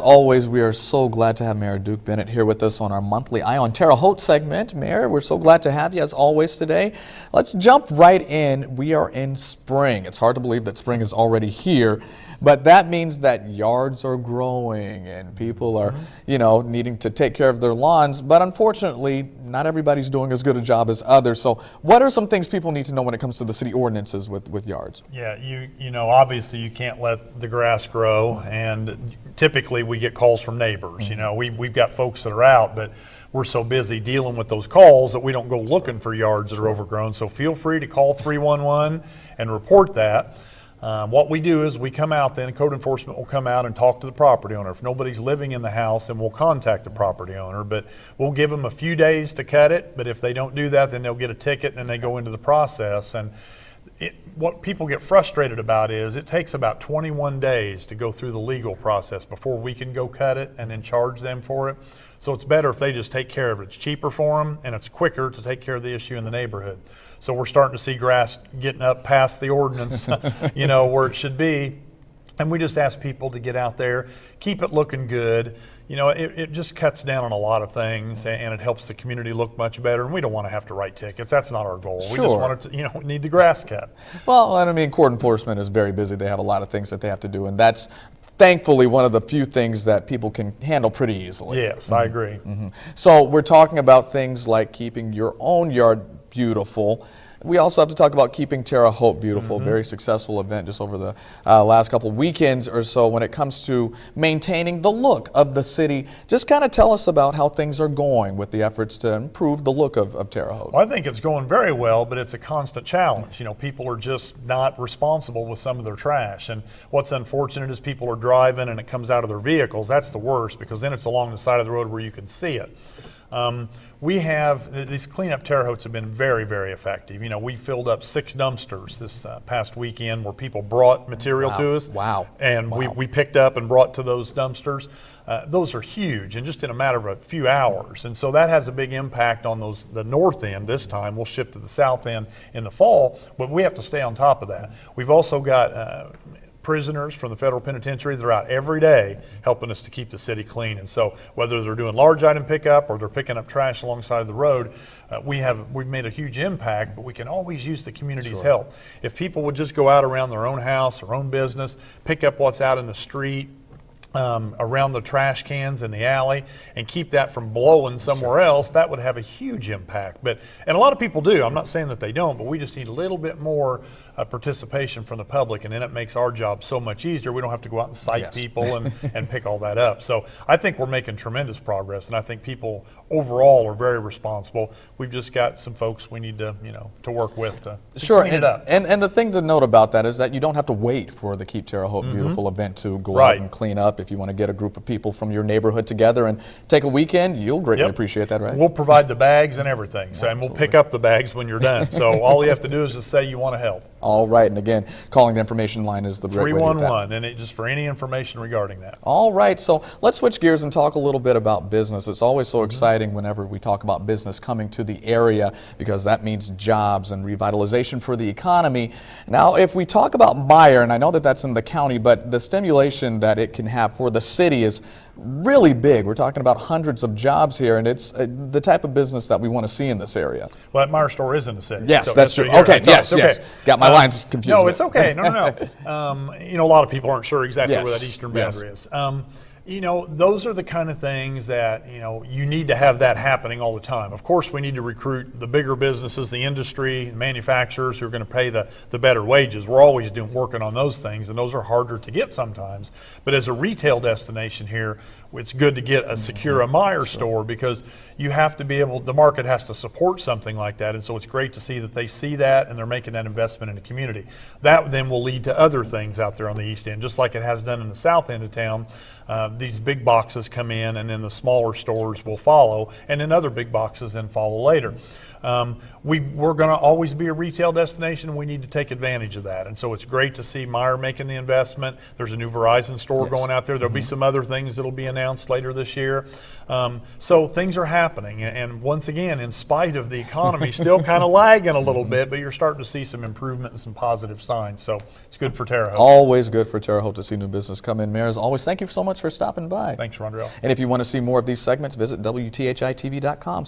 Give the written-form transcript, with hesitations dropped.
always, we are so glad to have Mayor Duke Bennett here with us on our monthly Eye on Terre Haute segment. Mayor, we're so glad to have you as always today. Let's jump right in. We are in spring. It's hard to believe that spring is already here, but that means that yards are growing and people are, needing to take care of their lawns. But unfortunately, not everybody's doing as good a job as others. So what are some things people need to know when it comes to the city ordinances with yards? Yeah, obviously you can't let the grass grow, and typically we get calls from neighbors. We've got folks that are out, but we're so busy dealing with those calls that we don't go looking for yards that are overgrown. So feel free to call 311 and report that. What we do is we come out, then code enforcement will come out and talk to the property owner. If nobody's living in the house, then we'll contact the property owner, but we'll give them a few days to cut it. But if they don't do that, then they'll get a ticket and then they go into the process. And what people get frustrated about is it takes about 21 days to go through the legal process before we can go cut it and then charge them for it. So it's better if they just take care of it. It's cheaper for them and it's quicker to take care of the issue in the neighborhood. So we're starting to see grass getting up past the ordinance, where it should be. And we just ask people to get out there, keep it looking good. It just cuts down on a lot of things, and it helps the community look much better. And we don't want to have to write tickets. That's not our goal. Sure. We just want to, we need the grass cut. Well, and I mean, court enforcement is very busy. They have a lot of things that they have to do, and that's thankfully one of the few things that people can handle pretty easily. Yes, I agree. So we're talking about things like keeping your own yard beautiful. We also have to talk about keeping Terre Haute beautiful. Very successful event just over the last couple weekends or so when it comes to maintaining the look of the city. Just kind of tell us about how things are going with the efforts to improve the look of Terre Haute. Well, I think it's going very well, but it's a constant challenge. People are just not responsible with some of their trash. And what's unfortunate is people are driving and it comes out of their vehicles. That's the worst, because then it's along the side of the road where you can see it. We have, these cleanup Terre Hautes have been very, very effective. We filled up 6 dumpsters this past weekend where people brought material to us. Wow. And we picked up and brought to those dumpsters. Those are huge, and just in a matter of a few hours. And so that has a big impact on the north end this time. We'll shift to the south end in the fall, but we have to stay on top of that. We've also got prisoners from the federal penitentiary that are out every day helping us to keep the city clean. And so whether they're doing large item pickup or they're picking up trash alongside the road, we've made a huge impact, but we can always use the community's help. If people would just go out around their own house, their own business, pick up what's out in the street, around the trash cans in the alley, and keep that from blowing somewhere else, that would have a huge impact. And a lot of people do. I'm not saying that they don't, but we just need a little bit more participation from the public, and then it makes our job so much easier. We don't have to go out and cite people and pick all that up. So I think we're making tremendous progress, and I think people overall are very responsible. We've just got some folks we need to work with to clean it up. And the thing to note about that is that you don't have to wait for the Keep Terre Haute Beautiful event to go out and clean up. If you want to get a group of people from your neighborhood together and take a weekend, you'll greatly appreciate that, right? We'll provide the bags and everything, and we'll pick up the bags when you're done. So all you have to do is just say you want to help. All right, and again, calling the information line is the great way to do that. 311, and just for any information regarding that. All right, so let's switch gears and talk a little bit about business. It's always so exciting whenever we talk about business coming to the area, because that means jobs and revitalization for the economy. Now, if we talk about Meyer, and I know that that's in the county, but the stimulation that it can have for the city is really big. We're talking about hundreds of jobs here, and it's the type of business that we want to see in this area. Well, that Meyer store is in the city. Yes, so that's true. Okay, yes. Got my lines confused. No, it's okay. No. A lot of people aren't sure exactly where that eastern boundary is. Those are the kind of things that, you need to have that happening all the time. Of course, we need to recruit the bigger businesses, the industry, manufacturers who are going to pay the better wages. We're always working on those things, and those are harder to get sometimes. But as a retail destination here, it's good to get a secure Meyer store, because you have to be able, the market has to support something like that. And so it's great to see that they see that and they're making that investment in the community. That then will lead to other things out there on the east end, just like it has done in the south end of town. These big boxes come in, and then the smaller stores will follow, and then other big boxes then follow later. We're going to always be a retail destination, and we need to take advantage of that. And so it's great to see Meijer making the investment. There's a new Verizon store going out there. There'll be some other things that'll be announced later this year. So things are happening. And once again, in spite of the economy still kind of lagging a little bit, but you're starting to see some improvement and some positive signs. So it's good for Terre Haute. Always good for Terre Haute to see new business come in. Mayor, as always, thank you so much for stopping by. Thanks, Rondell. And if you want to see more of these segments, visit WTHI-TV.com.